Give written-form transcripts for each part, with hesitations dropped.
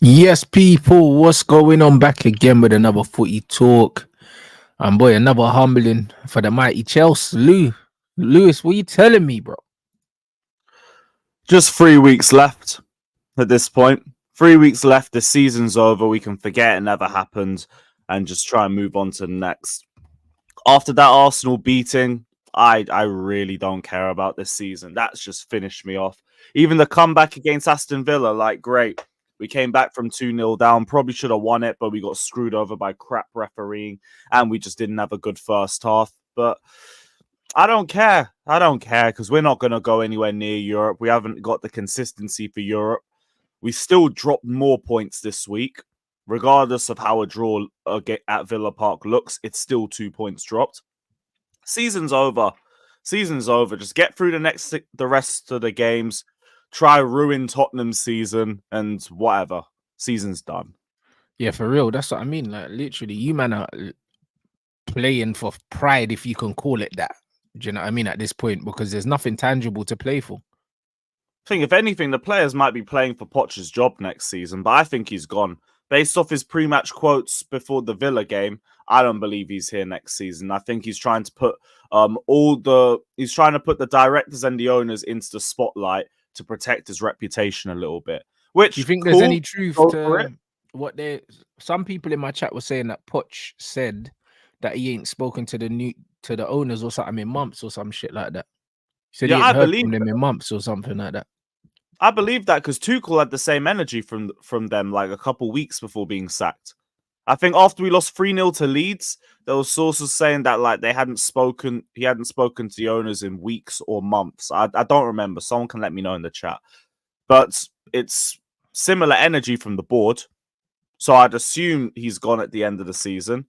Yes, people, what's going on? Back again with another footy talk. And boy, another humbling for the mighty Chelsea. Lewis, what you telling me, bro? Just 3 weeks left at this point. 3 weeks left. The season's over. We can forget it never happened and just try and move on to the next. After that Arsenal beating, I really don't care about this season. That's just finished me off. Even the comeback against Aston Villa, like, great. We came back from 2-0 down. Probably should have won it, but we got screwed over by crap refereeing and we just didn't have a good first half. But I don't care. I don't care because we're not going to go anywhere near Europe. We haven't got the consistency for Europe. We still dropped more points this week. Regardless of how a draw at Villa Park looks, it's still 2 points dropped. Season's over. Season's over. Just get through the rest of the games. Try ruin Tottenham's season and whatever. Season's done. Yeah, for real. That's what I mean. Like, literally, you man are playing for pride, if you can call it that. Do you know what I mean? At this point, because there's nothing tangible to play for. I think, if anything, the players might be playing for Poch's job next season, but I think he's gone. Based off his pre-match quotes before the Villa game, I don't believe he's here next season. I think he's trying to put the directors and the owners into the spotlight to protect his reputation a little bit. Which, Do you think cool, there's any truth go to for it. what they? Some people in my chat were saying that Poch said that he ain't spoken to the owners or something in months or some shit like that. He said Yeah, he I ain't heard believe from them in months or something like that. I believe that because Tuchel had the same energy from them like a couple weeks before being sacked. I think after we lost 3-0 to Leeds, there were sources saying that like he hadn't spoken to the owners in weeks or months. I don't remember. Someone can let me know in the chat. But it's similar energy from the board. So I'd assume he's gone at the end of the season.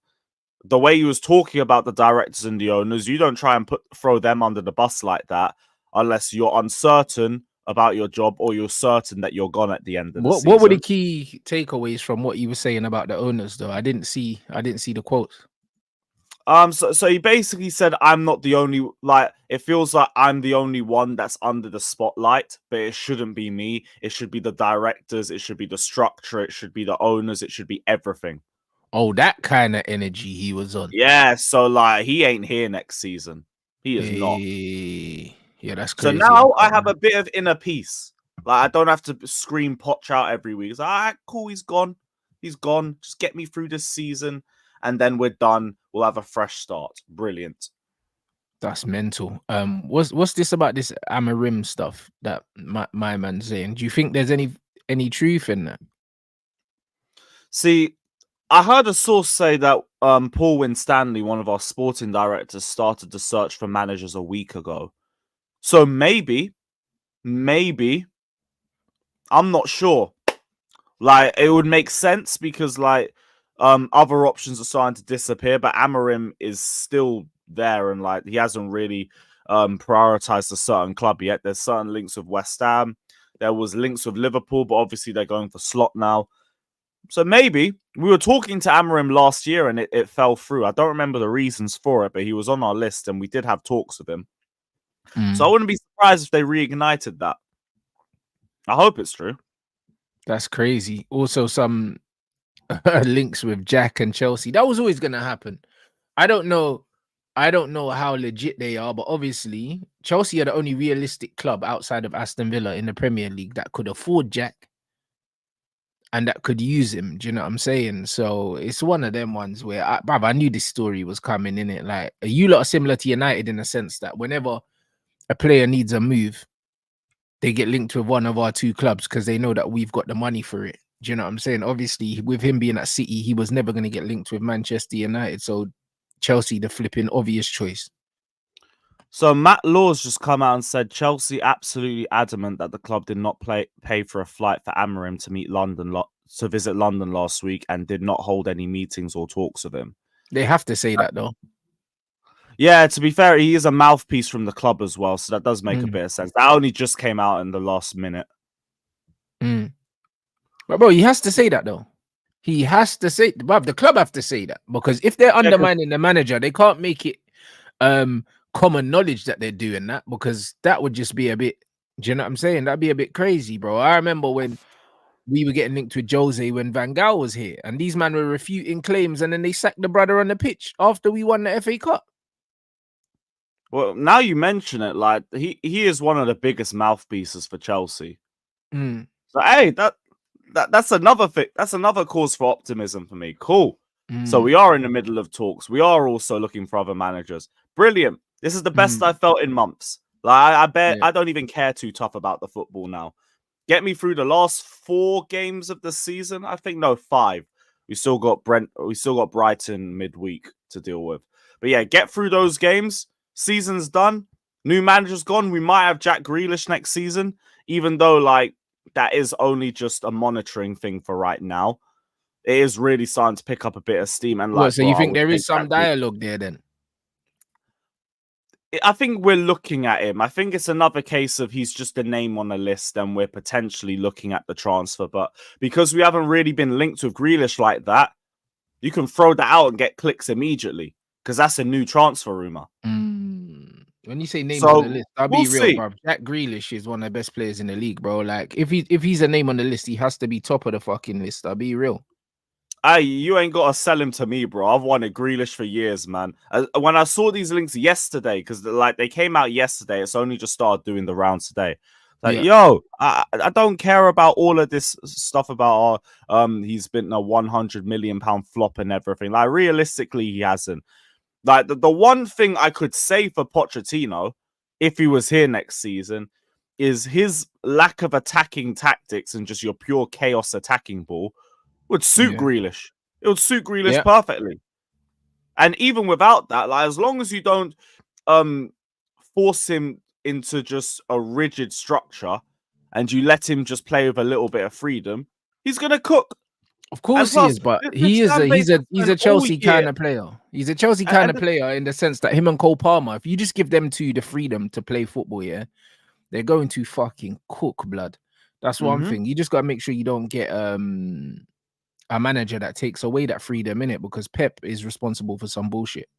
The way he was talking about the directors and the owners, you don't try and throw them under the bus like that unless you're uncertain about your job or you're certain that you're gone at the end of the season. What were the key takeaways from what you were saying about the owners though? I didn't see the quotes. So he basically said, I'm not the only, like, it feels like I'm the only one that's under the spotlight, but it shouldn't be me. It should be the directors. It should be the structure. It should be the owners. It should be everything. Oh, that kind of energy he was on. Yeah, so like he ain't here next season. He is not. Yeah, that's So crazy. now I have a bit of inner peace. Like I don't have to scream Poch out every week. It's like, all right, cool, he's gone. He's gone. Just get me through this season, and then we're done. We'll have a fresh start. Brilliant. That's mental. What's this about this Amarim stuff that my man's saying? Do you think there's any truth in that? See, I heard a source say that Paul Winstanley, one of our sporting directors, started the search for managers a week ago. So maybe, I'm not sure. Like, it would make sense because, like, other options are starting to disappear, but Amarim is still there and, like, he hasn't really prioritized a certain club yet. There's certain links with West Ham. There was links with Liverpool, but obviously they're going for Slot now. So maybe we were talking to Amarim last year and it fell through. I don't remember the reasons for it, but he was on our list and we did have talks with him. So I wouldn't be surprised if they reignited that. I hope it's true. That's crazy. Also, some links with Jack and Chelsea. That was always gonna happen. I don't know how legit they are, but obviously Chelsea are the only realistic club outside of Aston Villa in the Premier League that could afford Jack and that could use him. Do you know what I'm saying? So it's one of them ones where I knew this story was coming in it. Like, you lot are similar to United in the sense that whenever a player needs a move, they get linked with one of our two clubs because they know that we've got the money for it. Do you know what I'm saying? Obviously, with him being at City, he was never going to get linked with Manchester United. So Chelsea, the flipping obvious choice. So Matt Law's just come out and said Chelsea absolutely adamant that the club did not pay for a flight for Amarim to visit London last week and did not hold any meetings or talks with him. They have to say that though. Yeah, to be fair, he is a mouthpiece from the club as well, so that does make a bit of sense. That only just came out in the last minute. But bro, he has to say that though. He has to say, but the club have to say that, because if they're undermining the manager, they can't make it common knowledge that they're doing that, because that would just be a bit, do you know what I'm saying? That'd be a bit crazy, bro. I remember when we were getting linked with Jose when Van Gaal was here, and these men were refuting claims, and then they sacked the brother on the pitch after we won the FA Cup. Well, now you mention it, like he is one of the biggest mouthpieces for Chelsea. Mm. So hey, that's another thing. That's another cause for optimism for me. Cool. So we are in the middle of talks. We are also looking for other managers. Brilliant. This is the best I've felt in months. Like I bet I don't even care too tough about the football now. Get me through the last 4 games of the season. I think no 5. We still got Brighton midweek to deal with. But yeah, get through those games. Season's done. New manager's gone. We might have Jack Grealish next season, even though like that is only just a monitoring thing for right now. It is really starting to pick up a bit of steam. And like, So you think there is some dialogue there then? I think we're looking at him. I think it's another case of he's just a name on a list and we're potentially looking at the transfer. But because we haven't really been linked with Grealish like that, you can throw that out and get clicks immediately because that's a new transfer rumor. When you say name on the list, I'll be real, see. bro. Jack Grealish is one of the best players in the league, bro. Like if he's a name on the list, he has to be top of the fucking list. I'll be real. You ain't got to sell him to me, bro. I've wanted Grealish for years, man. When I saw these links yesterday, because like they came out yesterday, it's only just started doing the rounds today. Like, yo, I don't care about all of this stuff about he's been a 100 million pound flop and everything. Like realistically, he hasn't. Like the one thing I could say for Pochettino, if he was here next season, is his lack of attacking tactics and just your pure chaos attacking ball would suit Grealish. It would suit Grealish perfectly. And even without that, like as long as you don't force him into just a rigid structure and you let him just play with a little bit of freedom, he's gonna cook. Of course he is, but he's a Chelsea kind of player. He's a Chelsea kind of player in the sense that him and Cole Palmer, if you just give them two the freedom to play football, they're going to fucking cook, blood. That's one thing. You just gotta make sure you don't get a manager that takes away that freedom in it, because Pep is responsible for some bullshit.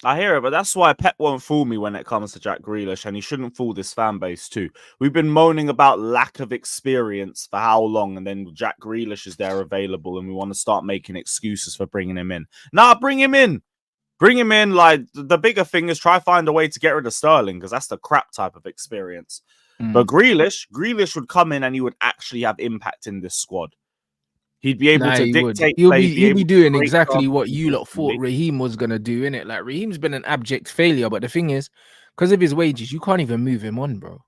I hear it, but that's why Pep won't fool me when it comes to Jack Grealish, and he shouldn't fool this fan base too. We've been moaning about lack of experience for how long, and then Jack Grealish is there available, and we want to start making excuses for bringing him in. Nah, bring him in. Bring him in. Like, the bigger thing is try find a way to get rid of Sterling, because that's the crap type of experience. But Grealish would come in and he would actually have impact in this squad. He'd be able to dictate. He'll be doing exactly what you lot thought Raheem was gonna do, innit? Like Raheem's been an abject failure, but the thing is, because of his wages, you can't even move him on, bro.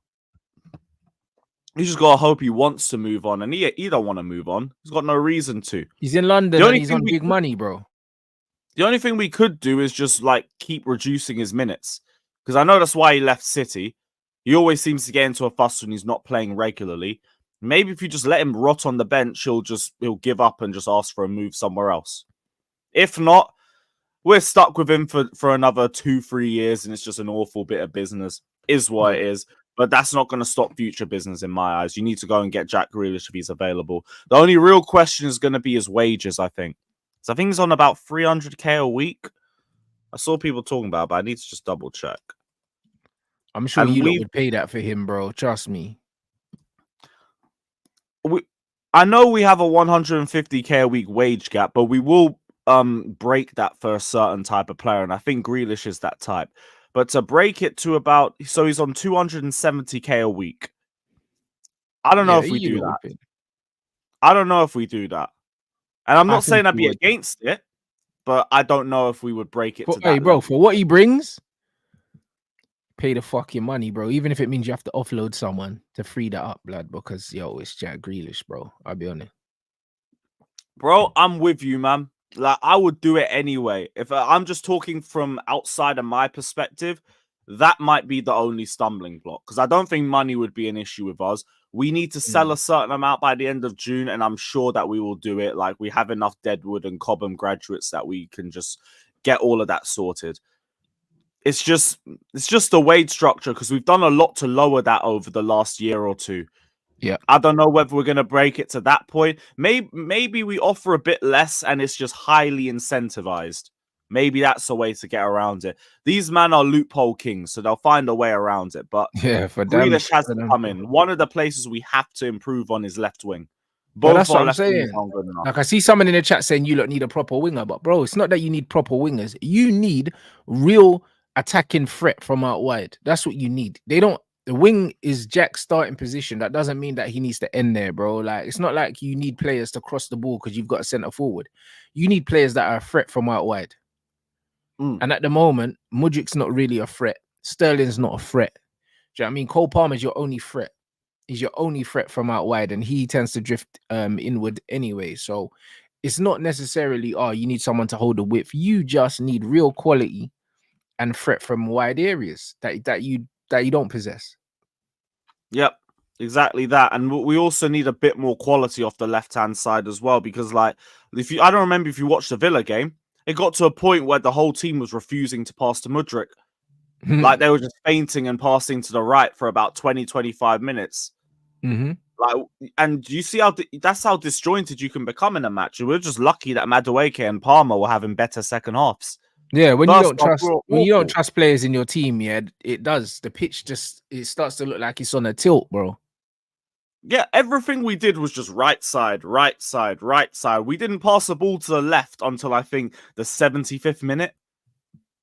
You just gotta hope he wants to move on, and he don't want to move on. He's got no reason to. He's in London and he's on big money, bro. The only thing we could do is just like keep reducing his minutes, because I know that's why he left City. He always seems to get into a fuss when he's not playing regularly. Maybe if you just let him rot on the bench, he'll give up and just ask for a move somewhere else. If not, we're stuck with him for another 2-3 years, and it's just an awful bit of business. Is what it is. But that's not going to stop future business in my eyes. You need to go and get Jack Grealish if he's available. The only real question is going to be his wages, I think. So I think he's on about 300k a week. I saw people talking about it, but I need to just double check. I'm sure you lot would pay that for him, bro. Trust me. I know we have a 150k a week wage gap, but we will break that for a certain type of player, and I think Grealish is that type. But to break it to about, so he's on 270k a week. I don't know if we do that. I don't know if we do that. And I'm not saying I'd be against it, but I don't know if we would break it to that. Hey, bro, for what he brings, pay the fucking money, bro. Even if it means you have to offload someone to free that up, blood, because, yo, it's Jack Grealish, bro. I'll be honest. Bro, I'm with you, man. Like, I would do it anyway. If I'm just talking from outside of my perspective, that might be the only stumbling block, because I don't think money would be an issue with us. We need to sell a certain amount by the end of June, and I'm sure that we will do it. Like, we have enough Deadwood and Cobham graduates that we can just get all of that sorted. It's just the wage structure, because we've done a lot to lower that over the last year or two. Yeah, I don't know whether we're going to break it to that point. Maybe we offer a bit less and it's just highly incentivized. Maybe that's a way to get around it. These men are loophole kings, so they'll find a way around it. But yeah, for Grealish has to come in. One of the places we have to improve on is left wing. But Both that's what our I'm left wingers saying. aren't good enough. Like I see someone in the chat saying you lot need a proper winger, but bro, it's not that you need proper wingers. You need real attacking threat from out wide. That's what you need. They don't. The wing is Jack's starting position. That doesn't mean that he needs to end there, bro. Like it's not like you need players to cross the ball because you've got a centre forward. You need players that are a threat from out wide. And at the moment, Mudrik's not really a threat. Sterling's not a threat. Do you know what I mean? Cole Palmer's your only threat. He's your only threat from out wide, and he tends to drift inward anyway. So it's not necessarily, oh, you need someone to hold the width. You just need real quality and threat from wide areas that you don't possess. Yep, exactly that. And we also need a bit more quality off the left-hand side as well, because like I don't remember if you watched the Villa game, it got to a point where the whole team was refusing to pass to Mudryk. Like they were just fainting and passing to the right for about 20-25 minutes. Like, and you see how that's how disjointed you can become in a match. We're just lucky that Madueke and Palmer were having better second halves. Yeah, when First you don't trust players in your team, yeah, it does. The pitch it starts to look like it's on a tilt, bro. Yeah, everything we did was just right side, right side, right side. We didn't pass the ball to the left until I think the 75th minute.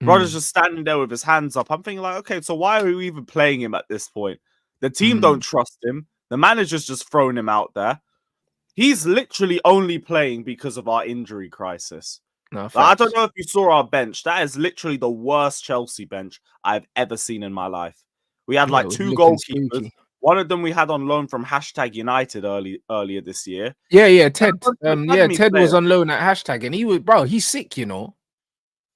Rodgers just standing there with his hands up. I'm thinking like, okay, so why are we even playing him at this point? The team don't trust him. The manager's just thrown him out there. He's literally only playing because of our injury crisis. No, like, I don't know if you saw our bench. That is literally the worst Chelsea bench I've ever seen in my life. We had like two goalkeepers. Spooky. One of them we had on loan from #United earlier this year. Yeah, Ted. Ted was on loan at #, and he was, bro, he's sick, you know.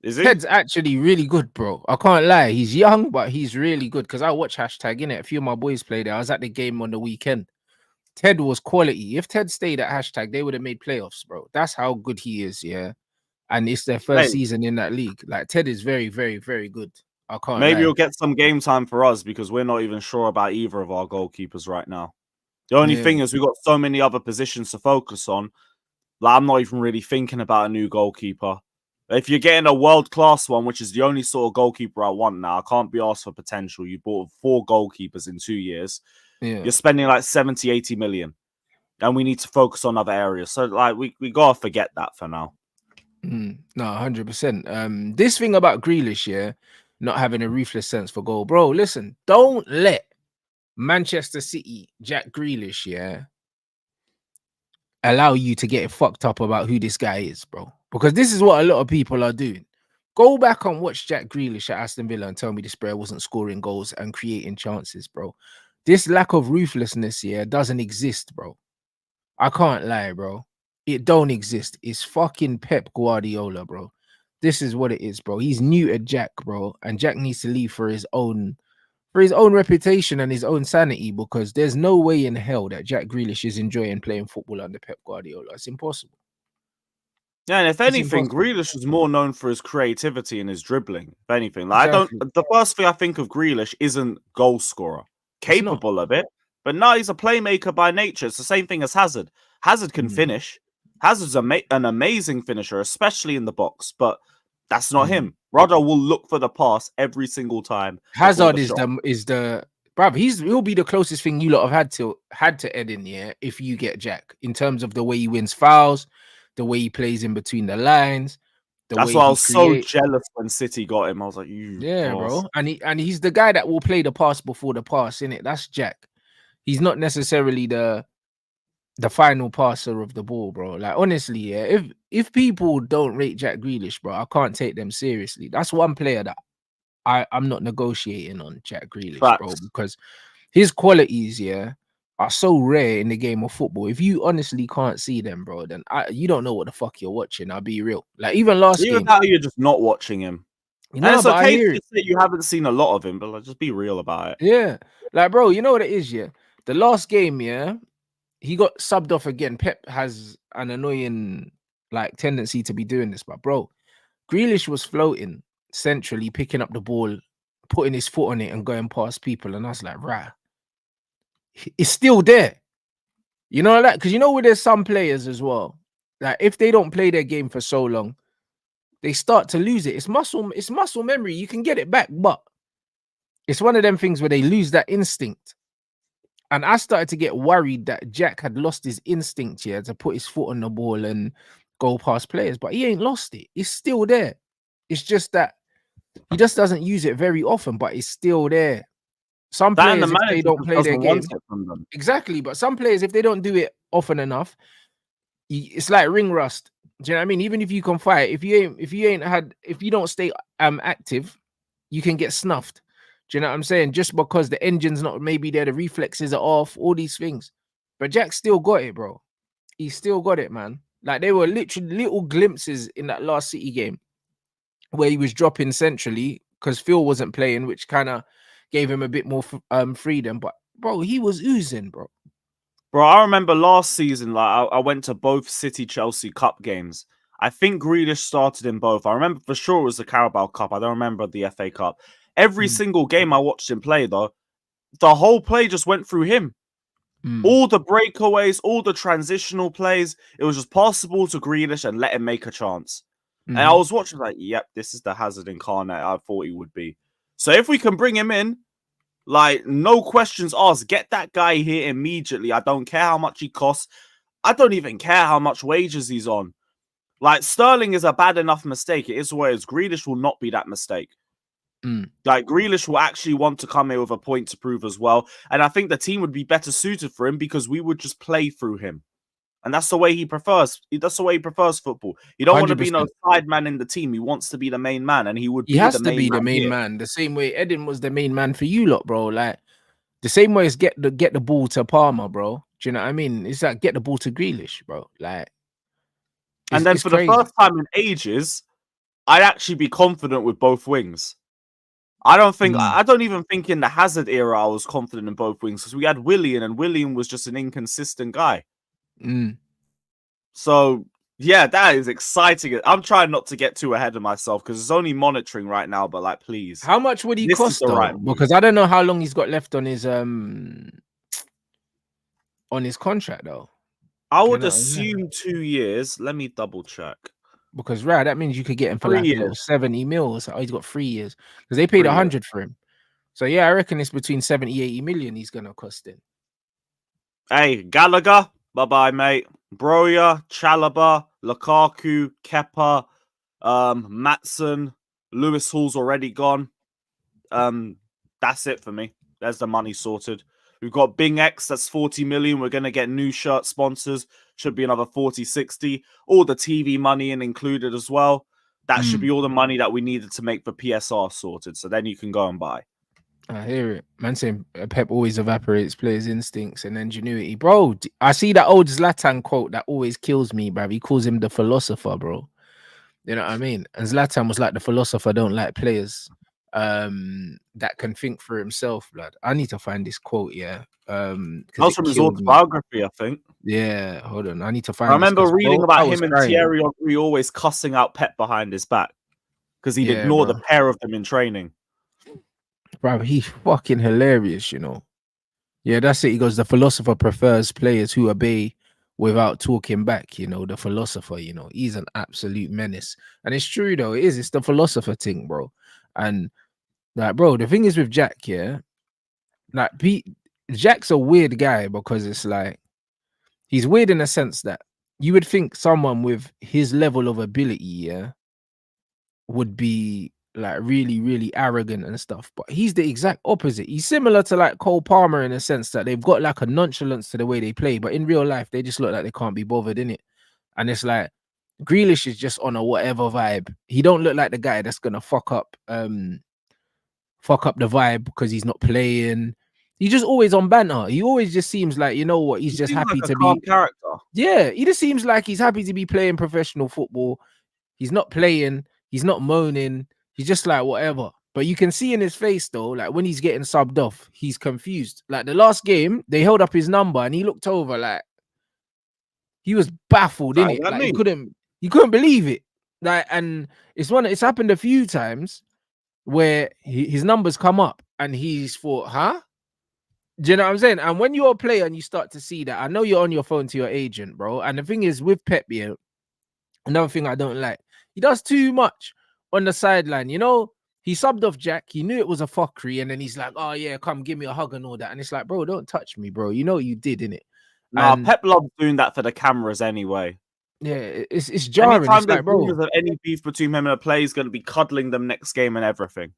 Is he? Ted's actually really good, bro. I can't lie. He's young, but he's really good. Because I watch #, innit? A few of my boys played there. I was at the game on the weekend. Ted was quality. If Ted stayed at #, they would have made playoffs, bro. That's how good he is, yeah. And it's their first season in that league. Like, Ted is very, very, very good. I can't Maybe lie. you'll get some game time for us because we're not even sure about either of our goalkeepers right now. The only thing is we've got so many other positions to focus on. Like, I'm not even really thinking about a new goalkeeper. If you're getting a world-class one, which is the only sort of goalkeeper I want now, I can't be asked for potential. You bought 4 goalkeepers in 2 years. Yeah. You're spending like 70, 80 million. And we need to focus on other areas. So, like, we got to forget that for now. No, 100%. This thing about Grealish, yeah, not having a ruthless sense for goal. Bro, listen, don't let Manchester City, Jack Grealish, yeah, allow you to get fucked up about who this guy is, bro. Because this is what a lot of people are doing. Go back and watch Jack Grealish at Aston Villa and tell me this player wasn't scoring goals and creating chances, bro. This lack of ruthlessness here doesn't exist, bro. I can't lie, bro. It don't exist. It's fucking Pep Guardiola, bro. This is what it is, bro. He's new to Jack, bro, and Jack needs to leave for his own reputation and his own sanity, because there's no way in hell that Jack Grealish is enjoying playing football under Pep Guardiola. It's impossible. Yeah, and if anything, Grealish was more known for his creativity and his dribbling. If anything, like Exactly. the first thing I think of Grealish isn't goal scorer, capable of it, but no, he's a playmaker by nature. It's the same thing as Hazard. Hazard can finish. Hazard's an amazing finisher, especially in the box, but that's not him. Rodder will look for the pass every single time. Hazard is the bruv, he'll be the closest thing you lot have had to Eden, yeah, if you get Jack, in terms of the way he wins fouls, the way he plays in between the lines. That's why I was so jealous when City got him. I was like, bro. And he's the guy that will play the pass before the pass, innit? That's Jack. He's not necessarily the final passer of the ball, bro. Like, honestly, yeah, if people don't rate Jack Grealish, bro, I can't take them seriously. That's one player that I'm not negotiating on, Jack Grealish, bro, because his qualities, yeah, are so rare in the game of football. If you honestly can't see them, bro, then you don't know what the fuck you're watching. I'll be real. Like, even last game, now you're just not watching him. You know, and it's okay to say you haven't seen a lot of him, but like, just be real about it. Yeah, like, bro, you know what it is, yeah. The last game, yeah, he got subbed off again. Pep has an annoying like tendency to be doing this, but bro, Grealish was floating centrally, picking up the ball, putting his foot on it and going past people, and I was like, right, it's still there. You know that? Because you know, there's some players as well, like, if they don't play their game for so long, they start to lose it. It's muscle memory. You can get it back, but it's one of them things where they lose that instinct. And I started to get worried that Jack had lost his instinct here to put his foot on the ball and go past players, but he ain't lost it. It's still there. It's just that he just doesn't use it very often, but it's still there. Some That and the players, if they manager don't just play their doesn't want game, it from them. exactly. But some players, if they don't do it often enough, it's like ring rust. Do you know what I mean? Even if you can fight, if you don't stay active, you can get snuffed. Do you know what I'm saying? Just because the engine's not maybe there, the reflexes are off, all these things. But Jack still got it, bro. He still got it, man. Like there were literally little glimpses in that last City game where he was dropping centrally because Phil wasn't playing, which kind of gave him a bit more freedom. But bro, he was oozing, bro. Bro, I remember last season, like I went to both City Chelsea Cup games. I think Grealish started in both. I remember for sure it was the Carabao Cup. I don't remember the FA Cup. Every single game I watched him play, though, the whole play just went through him. All the breakaways, all the transitional plays, it was just passable to Grealish and let him make a chance. And I was watching like, yep, this is the Hazard incarnate I thought he would be. So if we can bring him in, like, no questions asked, get that guy here immediately. I don't care how much he costs. I don't even care how much wages he's on. Like, Sterling is a bad enough mistake. It is what it is. Grealish will not be that mistake. Like, Grealish will actually want to come here with a point to prove as well. And I think the team would be better suited for him because we would just play through him. And that's the way he prefers. That's the way he prefers football. You don't want to be no side man in the team. He wants to be the main man, and he would. He has to be the main man. The same way Eden was the main man for you lot, bro. Like the same way as get the ball to Palmer, bro. Do you know what I mean? It's like get the ball to Grealish, bro. Like, and then for the first time in ages, I'd actually be confident with both wings. I don't even think in the Hazard era I was confident in both wings because we had Willian, and Willian was just an inconsistent guy. So yeah, that is exciting. I'm trying not to get too ahead of myself because it's only monitoring right now. But like, please, how much would he cost though? Right because I don't know how long he's got left on his contract though. I would assume 2 years. Let me double check. Because that means you could get him for 3 like years. 70 mils. Oh, he's got 3 years because they paid 100 for him. So yeah, I reckon it's between 70, 80 million he's gonna cost him. Hey, Gallagher, bye-bye, mate. Broya, Chalobah, Lukaku, Kepa, Matson, Lewis Hall's already gone. That's it for me. There's the money sorted. We've got Bing X, that's 40 million. We're going to get new shirt sponsors. Should be another 40, 60. All the TV money in included as well. That should be all the money that we needed to make the PSR sorted. So then you can go and buy. I hear it. Man saying Pep always evaporates players' instincts and ingenuity. Bro, I see that old Zlatan quote that always kills me, bro. He calls him the philosopher, bro. You know what I mean? And Zlatan was like, the philosopher don't like players that can think for himself, blood. I need to find this quote, yeah. That was from his autobiography, I think. Yeah, hold on. I need to find I remember reading about him and Thierry Henry always cussing out Pep behind his back because he'd ignore the pair of them in training. Bro, he's fucking hilarious, you know. Yeah, that's it. He goes, the philosopher prefers players who obey without talking back, you know, the philosopher, you know, he's an absolute menace. And it's true, though. It's the philosopher thing, bro. And, like, bro, the thing is with Jack, yeah, like, Jack's a weird guy because it's like, he's weird in a sense that you would think someone with his level of ability, yeah, would be like really, really arrogant and stuff, but he's the exact opposite. He's similar to like Cole Palmer in a sense that they've got like a nonchalance to the way they play, but in real life they just look like they can't be bothered in it. And it's like Grealish is just on a whatever vibe. He don't look like the guy that's gonna fuck up the vibe because he's not playing. He's just always on banter. He always just seems like, you know what, he's just happy to be character. Yeah, he just seems like he's happy to be playing professional football. He's not playing, he's not moaning. He's just like whatever. But you can see in his face though, like when he's getting subbed off, he's confused. Like the last game, they held up his number and he looked over like he was baffled, innit? Like he couldn't believe it. Like, and it's happened a few times where his numbers come up and he's thought, huh? Do you know what I'm saying? And when you're a player and you start to see that, I know you're on your phone to your agent, bro. And the thing is with Pep, another thing I don't like, he does too much on the sideline. You know, He subbed off Jack. He knew it was a fuckery, and then he's like, "Oh yeah, come give me a hug and all that." And it's like, bro, don't touch me, bro. You know what you did, innit? Nah, And Pep loves doing that for the cameras anyway. yeah, it's jarring. Anytime It's there's like, bro, rumors of any beef between him and a player, he's going to be cuddling them next game and everything.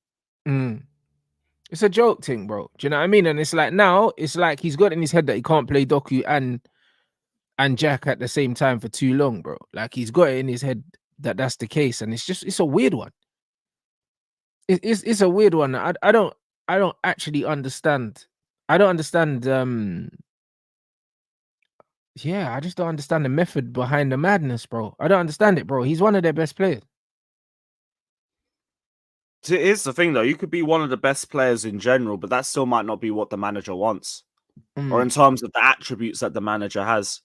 it's a joke thing, bro. Do you know what I mean? And it's like now, it's like he's got in his head that he can't play Doku and Jack at the same time for too long, bro. Like he's got it in his head that that's the case, and it's a weird one. It's a weird one. I don't actually understand. I don't understand. Yeah, I just don't understand the method behind the madness, bro. I don't understand it, bro. He's one of their best players. Here's the thing, though. You could be one of the best players in general, but that still might not be what the manager wants. Or in terms of the attributes that the manager has.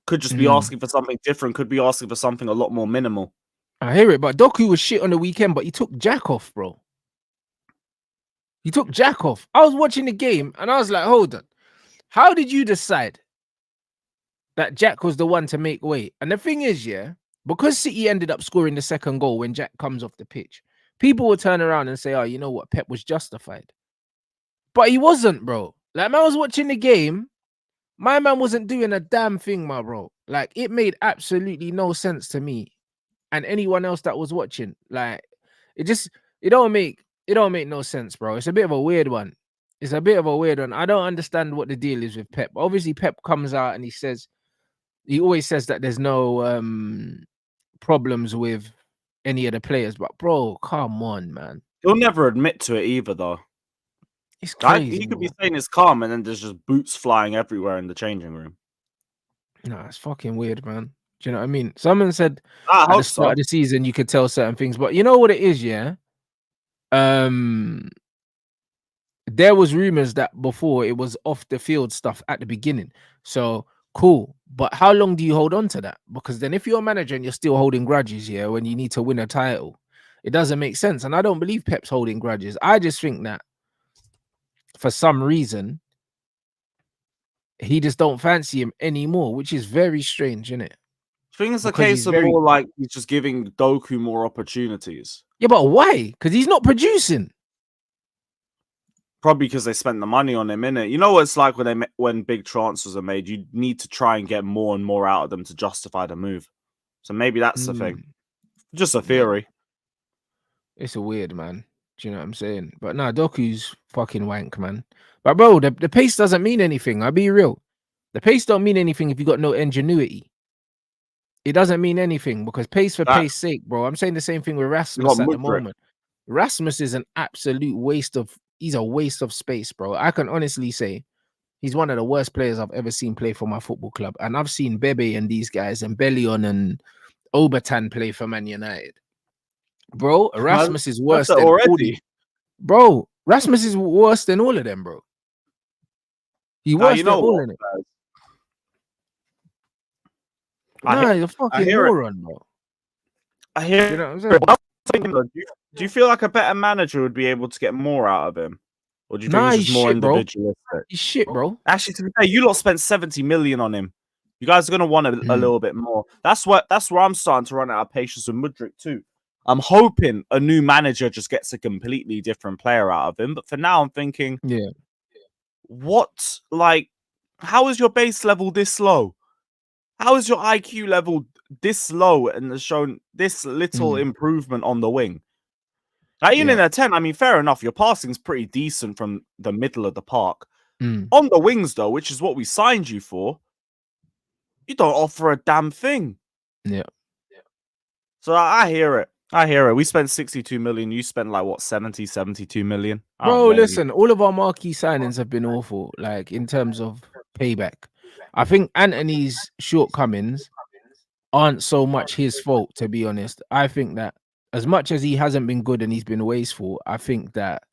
Could just be asking for something different. Could be asking for something a lot more minimal. I hear it, but Doku was shit on the weekend, but he took Jack off, bro. He took Jack off. I was watching the game, and I was like, hold on. How did you decide that Jack was the one to make way? And the thing is, yeah, because City ended up scoring the second goal when Jack comes off the pitch, people will turn around and say, oh, you know what? Pep was justified. But he wasn't, bro. Like, man, I was watching the game. My man wasn't doing a damn thing, my bro. Like, it made absolutely no sense to me and anyone else that was watching. Like, it don't make no sense, bro. It's a bit of a weird one. It's a bit of a weird one. I don't understand what the deal is with Pep. Obviously, Pep comes out and he always says that there's no problems with any of the players. But bro, come on, man. He'll never admit to it either, though. It's crazy. He could be saying it's calm, and then there's just boots flying everywhere in the changing room. Nah, it's fucking weird, man. Do you know what I mean? Someone said I at hope the start of the season you could tell certain things, but you know what it is, yeah? There was rumors that before it was off the field stuff at the beginning. So cool. But how long do you hold on to that? Because then if you're a manager and you're still holding grudges, yeah, when you need to win a title, it doesn't make sense. And I don't believe Pep's holding grudges. I just think that for some reason he just don't fancy him anymore, which is very strange, isn't it? I think it's a case of more like he's just giving Doku more opportunities. Yeah, but why? Because he's not producing. Probably because they spent the money on him, innit? You know what it's like when big transfers are made. You need to try and get more and more out of them to justify the move. So maybe that's the thing. Just a theory. It's a weird, man. Do you know what I'm saying? But no, Doku's fucking wank, man. But bro, the pace doesn't mean anything. I'll be real. The pace don't mean anything if you got no ingenuity. It doesn't mean anything because pace for pace sake, bro. I'm saying the same thing with Rasmus at the moment. Rasmus is an absolute waste of. He's a waste of space, bro. I can honestly say he's one of the worst players I've ever seen play for my football club. And I've seen Bebe and these guys and Bellion and Obertan play for Man United. Bro, Rasmus is worse than already. Bro, Rasmus is worse than all of them, bro. He worse than all of them. Nah, you're fucking moron, bro. I hear. You know what I'm saying? Do you feel like a better manager would be able to get more out of him? Or do you think he's more individualistic? Bro. He's shit, bro. Actually, to be fair, you lot spent 70 million on him. You guys are gonna want a little bit more. That's where I'm starting to run out of patience with Mudryk too. I'm hoping a new manager just gets a completely different player out of him. But for now, I'm thinking, what? Like, how is your base level this low? How is your IQ level this low and has shown this little improvement on the wing? Like, even in a 10, I mean, fair enough. Your passing's pretty decent from the middle of the park. On the wings, though, which is what we signed you for, you don't offer a damn thing. Yeah. So I hear it. I hear it. We spent 62 million. You spent like what, 70, 72 million? Bro, listen, all of our marquee signings have been awful, like in terms of payback. I think Antony's shortcomings aren't so much his fault, to be honest. I think that as much as he hasn't been good and he's been wasteful, I think that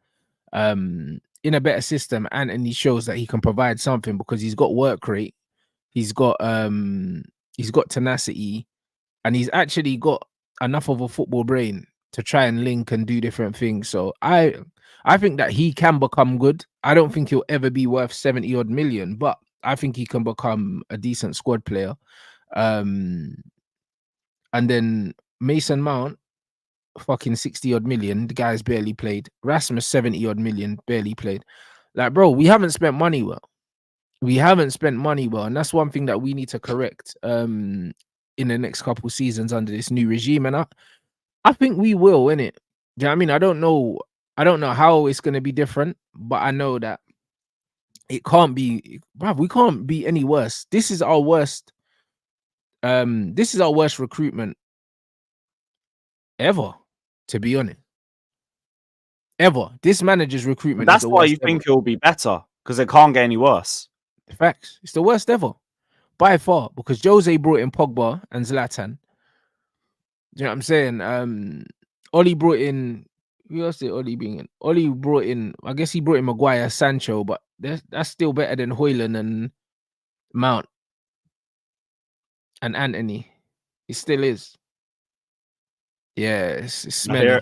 in a better system, Antony shows that he can provide something because he's got work rate, he's got tenacity, and he's actually got enough of a football brain to try and link and do different things. So I think that he can become good. I don't think he'll ever be worth 70 odd million, but I think he can become a decent squad player. And then Mason Mount, fucking 60 odd million. The guy's barely played. Rasmus 70 odd million, barely played. Like, bro, we haven't spent money well. We haven't spent money well, and that's one thing that we need to correct in the next couple seasons under this new regime. And I think we will, innit? Do you know what I mean? I don't know how it's gonna be different, but I know that it can't be, bruv, we can't be any worse. This is our worst recruitment ever, to be honest. Ever. This manager's recruitment is That's the why worst you ever. think it'll be better, because it can't get any worse. Facts. It's the worst ever. By far, because Jose brought in Pogba and Zlatan. Do you know what I'm saying? Oli brought in, who else did Oli bring in? Oli brought in, I guess he brought in Maguire, Sancho, but that's still better than Hoyland and Mount and Antony. It still is. Yeah, it's smelly.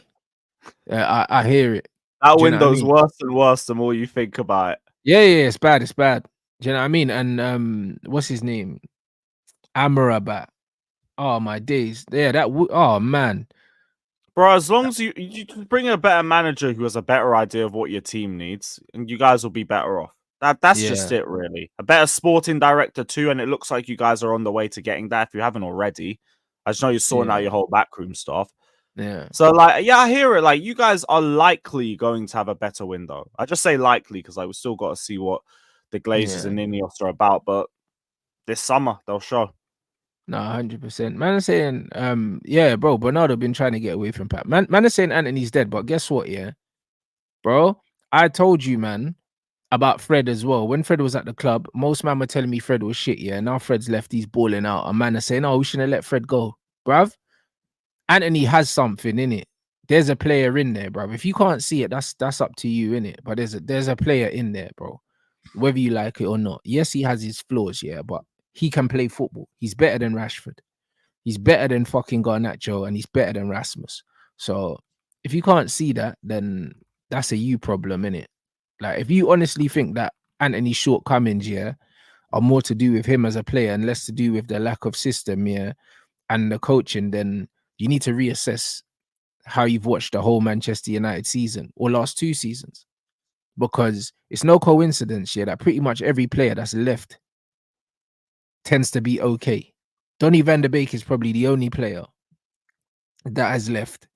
I hear it. That Do you know what I window's mean? worse and worse the more you think about it. Yeah, it's bad. It's bad. Do you know what I mean? And what's his name? Amrabat. Oh my days. Yeah, oh man. Bro, as long as you bring a better manager who has a better idea of what your team needs, and you guys will be better off. That's just it, really. A better sporting director too, and it looks like you guys are on the way to getting that if you haven't already. I just know you're sorting out your whole backroom stuff. Yeah. So, like, yeah, I hear it. Like, you guys are likely going to have a better window. I just say likely because, like, we still got to see what the Glazers and Ineos are about. But this summer, they'll show. No, 100%. Man is saying, yeah, bro, Bernardo been trying to get away from Pat. Man is saying Antony's dead, but guess what, yeah? Bro, I told you, man, about Fred as well. When Fred was at the club, most man were telling me Fred was shit, yeah. Now Fred's left, he's balling out. A man is saying, oh, we shouldn't let Fred go. Bruv, Antony has something in it. There's a player in there, bruv. If you can't see it, that's up to you, in it. But there's a player in there, bro. Whether you like it or not. Yes, he has his flaws, yeah, but he can play football. He's better than Rashford. He's better than fucking Garnacho, and he's better than Rasmus. So if you can't see that, then that's a you problem, innit? Like, if you honestly think that Antony's shortcomings, yeah, are more to do with him as a player and less to do with the lack of system, yeah, and the coaching, then you need to reassess how you've watched the whole Manchester United season or last 2 seasons. Because it's no coincidence, yeah, that pretty much every player that's left tends to be okay. Donny van der Beek is probably the only player that has left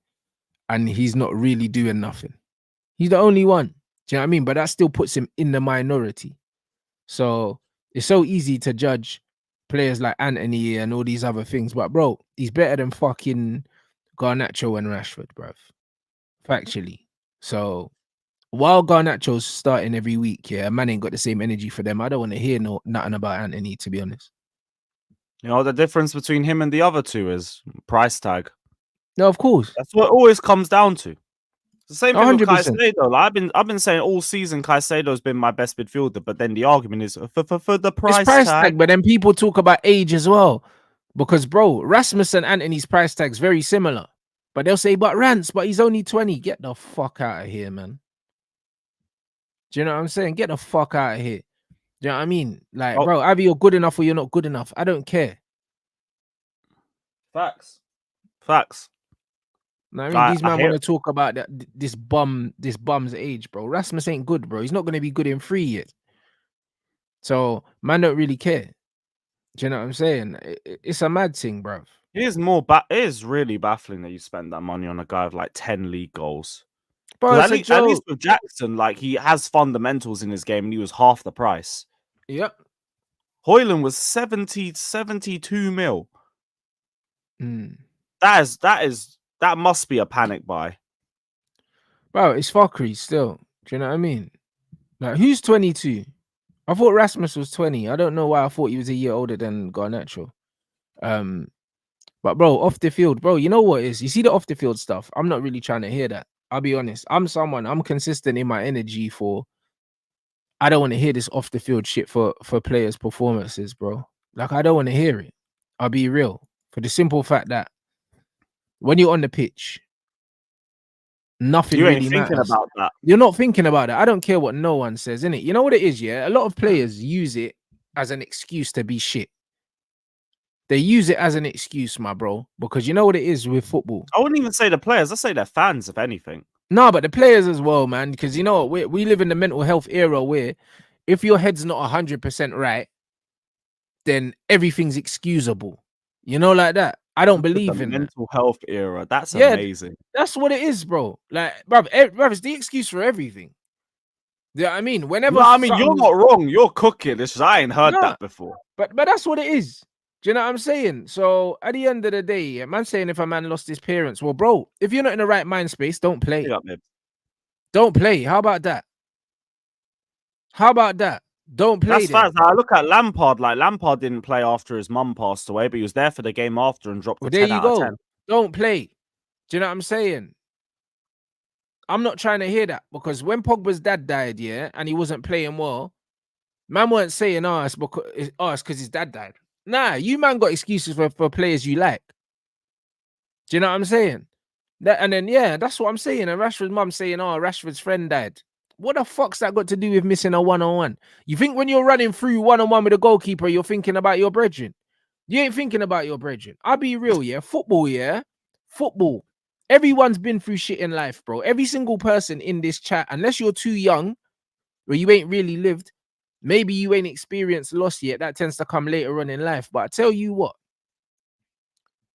and he's not really doing nothing. He's the only one. Do you know what I mean? But that still puts him in the minority. So it's so easy to judge players like Antony and all these other things. But bro, he's better than fucking Garnacho and Rashford, bruv. Factually. So while Garnacho's starting every week, yeah, man ain't got the same energy for them. I don't want to hear nothing about Antony, to be honest. You know, the difference between him and the other two is price tag. No, of course. That's what it always comes down to. It's the same thing 100%. with Caicedo. Like, I've been saying all season Caicedo's been my best midfielder, but then the argument is for the price tag. But then people talk about age as well. Because, bro, Rasmus and Antony's price tag's very similar. But they'll say, but Rants, but he's only 20. Get the fuck out of here, man. Do you know what I'm saying? Get the fuck out of here. Do you know what I mean? Like, bro, either you're good enough or you're not good enough. I don't care. Facts. No, I mean, these men want to talk about this bum's age, bro. Rasmus ain't good, bro. He's not going to be good in 3 years. So, man don't really care. Do you know what I'm saying? It's a mad thing, bro. It is really baffling that you spend that money on a guy with like 10 league goals. Bro, at least with Jackson, like, he has fundamentals in his game and he was half the price. Yep. Hoyland was 72 mil. That must be a panic buy. Bro, it's fuckery still. Do you know what I mean? Like, who's 22? I thought Rasmus was 20. I don't know why I thought he was a year older than Garnacho. But bro, off the field, bro, you know what it is? You see the off the field stuff? I'm not really trying to hear that. I'll be honest. I'm consistent in my energy for, I don't want to hear this off the field shit for players' performances, bro. Like, I don't want to hear it. I'll be real. For the simple fact that when you're on the pitch, nothing really matters. About that. You're not thinking about it. I don't care what no one says, innit? You know what it is, yeah? A lot of players use it as an excuse to be shit. they use it as an excuse, my bro, because you know what it is with football. I wouldn't even say the players. I say they're fans, if anything. No, but the players as well, man, because you know what, we live in the mental health era where if your head's not 100% right, then everything's excusable. You know, like that. I don't The believe in that. mental health era. That's Yeah, amazing. that's what it is, bro. Like, bruv, it's the excuse for everything. Yeah, I mean, whenever No, I mean you're something's not wrong. You're cooking. It's just I ain't heard no, that before. but that's what it is. Do you know what I'm saying? So at the end of the day, a man saying if a man lost his parents, well, bro, if you're not in the right mind space, don't play. Big up, Nibs. Don't play. How about that? How about that? Don't play That's then. facts. I look at Lampard. Like Lampard didn't play after his mum passed away, but he was there for the game after and dropped Well, a there 10 you out of go. 10. Don't play. Do you know what I'm saying? I'm not trying to hear that because when Pogba's dad died, yeah, and he wasn't playing well, man weren't saying, oh, it's because his dad died. Nah, you man got excuses for players you like. Do you know what I'm saying? And then, yeah, that's what I'm saying. And Rashford's mum saying, oh, Rashford's friend died. What the fuck's that got to do with missing a one-on-one? You think when you're running through one-on-one with a goalkeeper, you're thinking about your brethren? You ain't thinking about your brethren. I'll be real, yeah? Football, yeah? Football. Everyone's been through shit in life, bro. Every single person in this chat, unless you're too young, or you ain't really lived, maybe you ain't experienced loss yet. That tends to come later on in life. But I tell you what,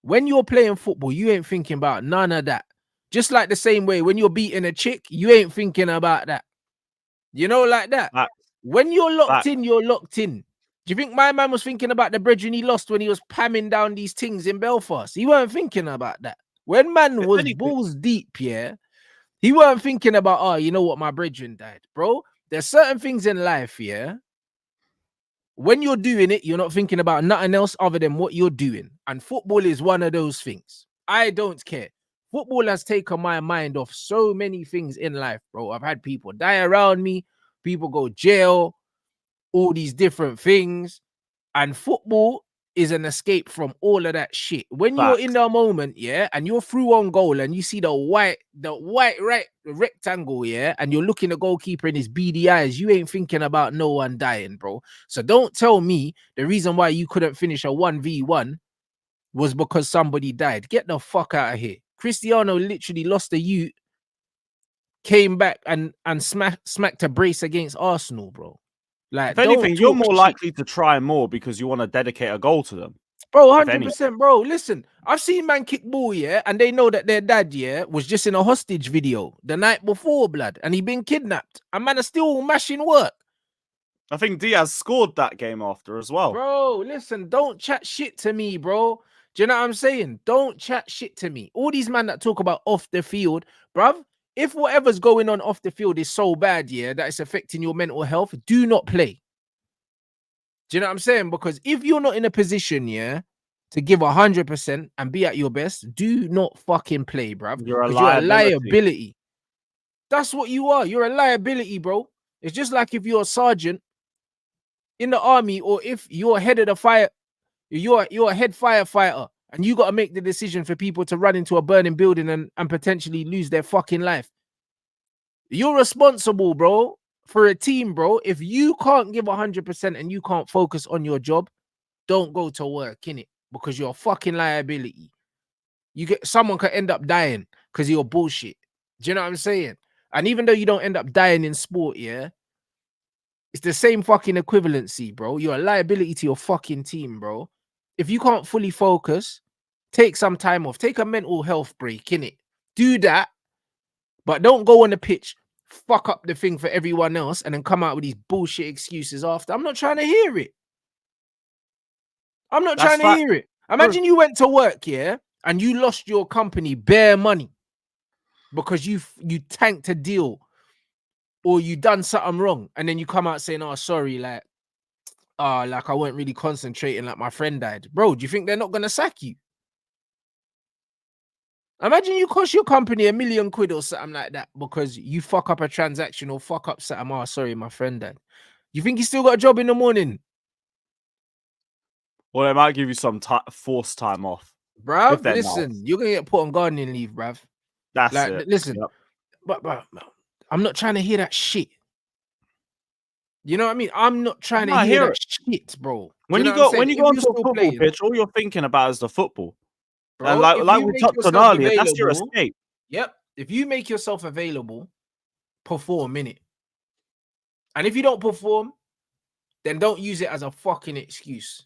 when you're playing football, you ain't thinking about none of that. Just like the same way when you're beating a chick, you ain't thinking about that. You know, like that. Facts. When you're locked Facts. in, you're locked in. Do you think my man was thinking about the brethren he lost when he was pamming down these things in Belfast? He weren't thinking about that. When man If was anything, balls deep, yeah, he weren't thinking about, oh, you know what, my brethren died. Bro, there's certain things in life, yeah. When you're doing it, you're not thinking about nothing else other than what you're doing. And football is one of those things. I don't care. Football has taken my mind off so many things in life, bro. I've had people die around me, people go jail, all these different things. And football is an escape from all of that shit. When you're in facts. the moment, yeah, and you're through on goal and you see the white right rectangle, yeah, and you're looking the goalkeeper in his beady eyes, you ain't thinking about no one dying, bro. So don't tell me the reason why you couldn't finish a 1v1 was because somebody died. Get the fuck out of here. Cristiano literally lost a youth, came back and smacked a brace against Arsenal, bro. Like, If anything, don't you're talk more shit. likely to try more because you want to dedicate a goal to them. Bro, 100%, bro. Listen, I've seen man kick ball, yeah, and they know that their dad, yeah, was just in a hostage video the night before, blood, and he been kidnapped. And man are still mashing work. I think Diaz scored that game after as well. Bro, listen, don't chat shit to me, bro. Do you know what I'm saying? Don't chat shit to me. All these men that talk about off the field, bruv, if whatever's going on off the field is so bad, yeah, that it's affecting your mental health, do not play. Do you know what I'm saying? Because if you're not in a position, yeah, to give 100% and be at your best, do not fucking play, bruv. You're a Because you're a liability. liability. That's what you are. You're a liability, bro. It's just like if you're a sergeant in the army, or if you're head of the fire, you're a head firefighter, and you got to make the decision for people to run into a burning building and potentially lose their fucking life. You're responsible, bro, for a team, bro. If you can't give 100% and you can't focus on your job, don't go to work, innit? Because you're a fucking liability. Someone could end up dying because of your bullshit. Do you know what I'm saying? And even though you don't end up dying in sport, yeah, it's the same fucking equivalency, bro. You're a liability to your fucking team, bro. If you can't fully focus, take some time off. Take a mental health break, innit? Do that, but don't go on the pitch, fuck up the thing for everyone else, and then come out with these bullshit excuses after. I'm not trying to hear it. I'm not trying to hear it. Imagine you went to work, yeah, and you lost your company bare money because you tanked a deal or you done something wrong, and then you come out saying, "Oh, sorry, like I weren't really concentrating, like my friend died." Bro, do you think they're not gonna sack you? Imagine you cost your company £1 million or something like that because you fuck up a transaction or fuck up something. Oh, sorry, my friend died. You think he still got a job in the morning? Well, they might give you some forced time off. Bruv, listen, you're gonna get put on gardening leave, bruv. That's like, it. Listen, yep. but I'm not trying to hear that shit. You know what I mean? I'm not trying to I hear hear that it. shit, bro. When Do you you know what I'm go saying? when you If go you're onto a still football playing, pitch, all you're thinking about is the football. And bro, like if like you we make touched on yourself earlier, that's your available, escape. yep. If you make yourself available, perform in it. And if you don't perform, then don't use it as a fucking excuse.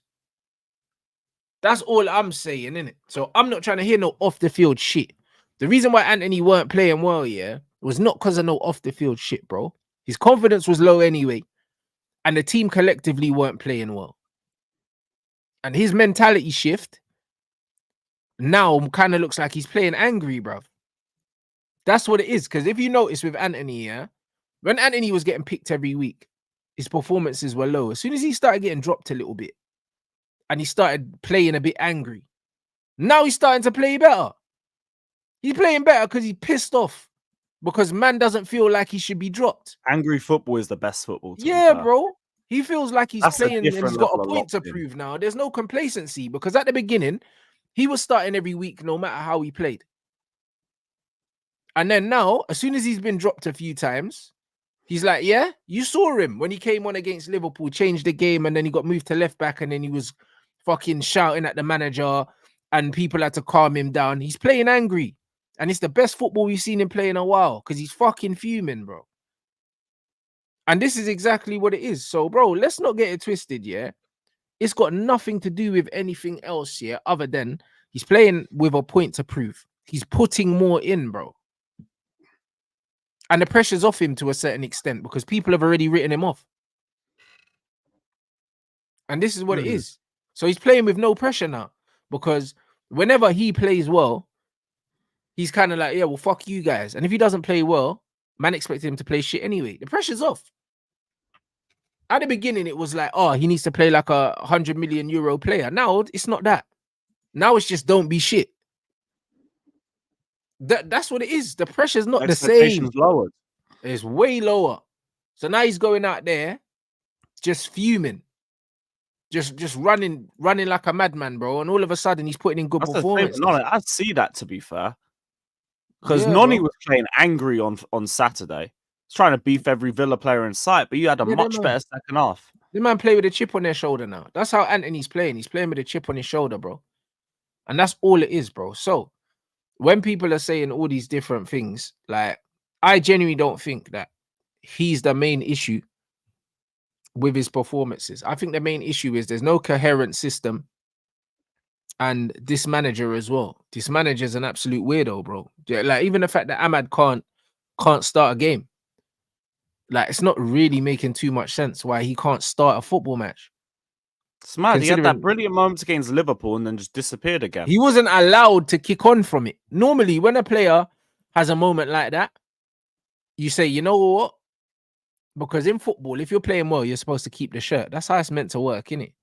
That's all I'm saying, innit? So I'm not trying to hear no off the field shit. The reason why Antony weren't playing well, yeah, was not because of no off the field shit, bro. His confidence was low anyway, and the team collectively weren't playing well. And his mentality shift now kind of looks like he's playing angry, bruv. That's what it is. Because if you notice with Antony, yeah, when Antony was getting picked every week, his performances were low. As soon as he started getting dropped a little bit and he started playing a bit angry, now he's starting to play better. He's playing better because he's pissed off because man doesn't feel like he should be dropped. Angry football is the best football, to be Yeah, fair. bro. He feels like he's That's a playing and he's different got a level of point to locked in. prove now. There's no complacency because at the beginning, he was starting every week no matter how he played. And then now, as soon as he's been dropped a few times, he's like, yeah, you saw him when he came on against Liverpool, changed the game, and then he got moved to left back, and then he was fucking shouting at the manager, and people had to calm him down. He's playing angry, and it's the best football we've seen him play in a while because he's fucking fuming, bro. And this is exactly what it is. So, bro, let's not get it twisted, yeah? It's got nothing to do with anything else, yeah, other than he's playing with a point to prove. He's putting more in, bro. And the pressure's off him to a certain extent because people have already written him off. And this is what it is. So he's playing with no pressure now because whenever he plays well, he's kind of like, yeah, well, fuck you guys. And if he doesn't play well, man expected him to play shit anyway. The pressure's off. At the beginning, it was like, oh, he needs to play like a 100 million euro player. Now it's not that. Now it's just don't be shit. That's what it is. The pressure's not the same. Expectations lowered. It's way lower. So now he's going out there just fuming. Just running like a madman, bro. And all of a sudden he's putting in good That's the thing. performances. No, I'd see that, to be fair. Because Yeah, Noni bro. was playing angry on Saturday. He's trying to beef every Villa player in sight, but you had a Yeah, much better second half. The man play with a chip on their shoulder now. That's how Antony's playing. He's playing with a chip on his shoulder, bro. And that's all it is, bro. So when people are saying all these different things, like I genuinely don't think that he's the main issue with his performances. I think the main issue is there's no coherent system. And this manager as well. This manager's an absolute weirdo, bro. Yeah, like even the fact that Ahmad can't start a game. Like it's not really making too much sense why he can't start a football match. It's mad. He had that Considering brilliant moment against Liverpool and then just disappeared again. he wasn't allowed to kick on from it. Normally, when a player has a moment like that, you say, you know what? Because in football, if you're playing well, you're supposed to keep the shirt. That's how it's meant to work, innit?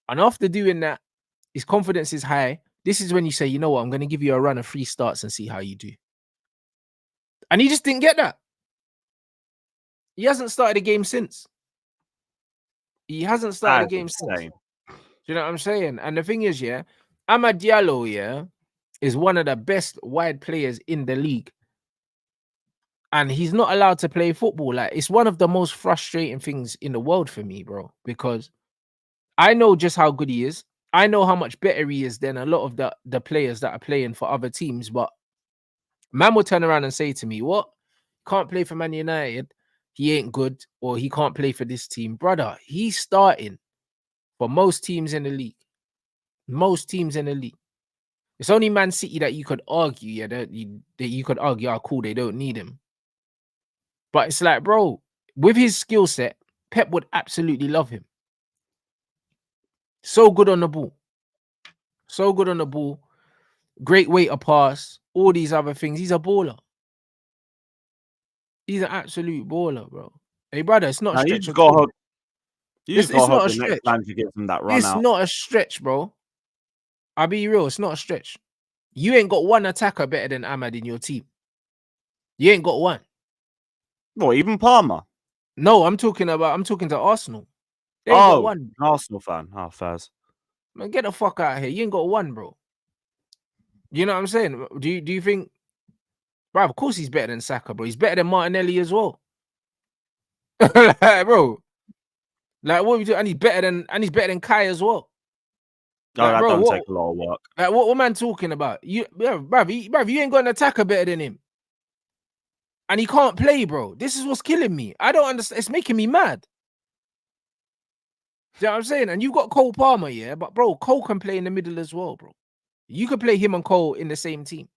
And after doing that, his confidence is high. This is when you say, you know what? I'm going to give you a run of 3 starts and see how you do. And he just didn't get that. He hasn't started a game since. He hasn't started a game since. Do you know what I'm saying? And the thing is, yeah, Amad Diallo, yeah, is one of the best wide players in the league. And he's not allowed to play football. Like, it's one of the most frustrating things in the world for me, bro, because I know just how good he is. I know how much better he is than a lot of the players that are playing for other teams. But man will turn around and say to me, what? Can't play for Man United. He ain't good, or he can't play for this team. Brother, he's starting for most teams in the league. Most teams in the league. It's only Man City that you could argue, yeah, that you could argue, oh, cool, they don't need him. But it's like, bro, with his skill set, Pep would absolutely love him. So good on the ball. So good on the ball. Great way to pass. All these other things. He's a baller. He's an absolute baller, bro. Hey, brother, it's not a stretch at all. You just got to hope the next manager gives him that run out. It's not a stretch, bro. I'll be real. It's not a stretch. You ain't got one attacker better than Ahmad in your team. You ain't got one. What, even Palmer? No, I'm talking to Arsenal. They ain't got one. An Arsenal fan. Oh, fairs. Man, get the fuck out of here. You ain't got one, bro. You know what I'm saying? Do you think, bro? Of course he's better than Saka, bro. He's better than Martinelli as well. Like, bro, Like, what are we doing? And he's better than Kai as well. Oh, Like, that bro, don't what? take a lot of work. Like, what man talking about? Bruv, you ain't got an attacker better than him. And he can't play, bro. This is what's killing me. I don't understand. It's making me mad. Do you know what I'm saying? And you've got Cole Palmer, yeah? But, bro, Cole can play in the middle as well, bro. You could play him and Cole in the same team.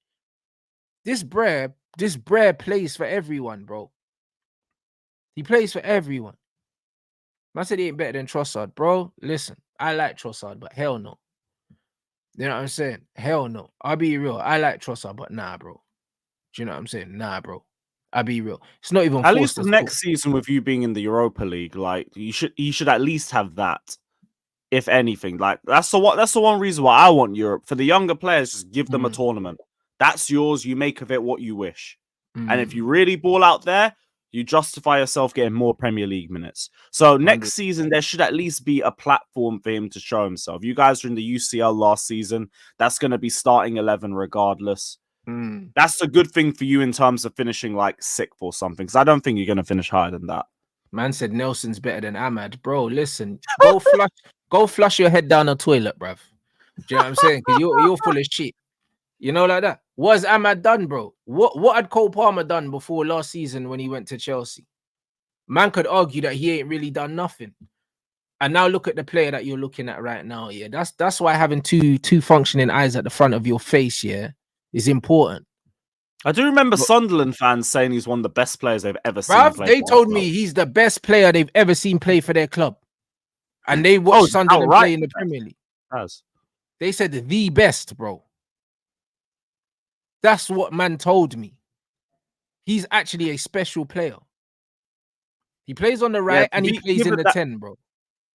This Brer plays for everyone, bro. He plays for everyone. Man said he ain't better than Trossard, bro. Listen, I like Trossard, but hell no. You know what I'm saying? Hell no. I'll be real. I like Trossard, but nah, bro. Do you know what I'm saying? Nah, bro. I'll be real. It's not even At least forced the as next season with you being in the Europa League, like you should at least have that. If anything, like that's the one reason why I want Europe. For the younger players, just give them a tournament. That's yours. You make of it what you wish. And if you really ball out there, you justify yourself getting more Premier League minutes. So next season, there should at least be a platform for him to show himself. You guys were in the UCL last season. That's going to be starting 11 regardless. That's a good thing for you in terms of finishing like 6th or something. Because I don't think you're going to finish higher than that. Man said Nelson's better than Ahmad. Bro, listen, go flush your head down the toilet, bruv. Do you know what I'm saying? Because you're full of shit. You know, like that. What has Ahmad done, bro? What had Cole Palmer done before last season when he went to Chelsea? Man could argue that he ain't really done nothing. And now look at the player that you're looking at right now. Yeah, that's why having two functioning eyes at the front of your face, yeah, is important. I do remember Sunderland fans saying he's one of the best players they've ever seen Bruv, play. they told me he's the best player they've ever seen play for their club. And they watched Sunderland play in the Premier League. They said the best, bro. That's what man told me. He's actually a special player. He plays on the right and he plays in the 10, bro.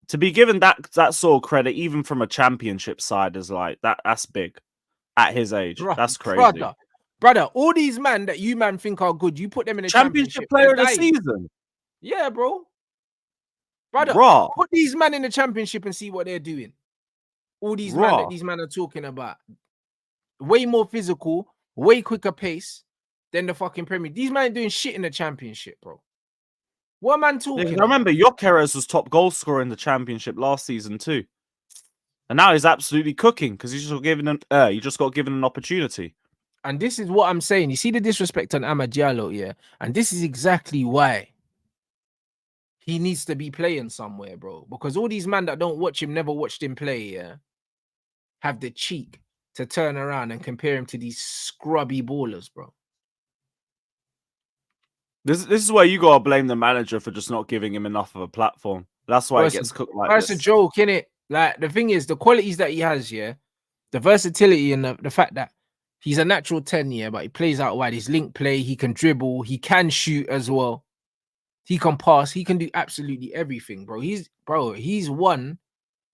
To be given that sort of credit, even from a championship side, is like that's big at his age. That's crazy. Brother, all these men that you man think are good, you put them in a championship player of the season. Yeah, bro. Brother, put these men in the championship and see what they're doing. All these men that these men are talking about. Way more physical, way quicker pace than the fucking Premier. These men doing shit in the championship, bro. What man talking about? I remember Gyökeres was top goal scorer in the championship last season too. And now he's absolutely cooking because he just got given an opportunity. And this is what I'm saying. You see the disrespect on Managerial, yeah? And this is exactly why he needs to be playing somewhere, bro. Because all these men that don't watch him, never watched him play, yeah, have the cheek to turn around and compare him to these scrubby ballers, bro. This is where you gotta blame the manager for just not giving him enough of a platform. That's why it gets cooked like this. That's a joke, innit? Like, the thing is, the qualities that he has, yeah, the versatility and the fact that he's a natural 10, yeah, but he plays out wide. His link play, he can dribble, he can shoot as well. He can pass, he can do absolutely everything, bro. He's one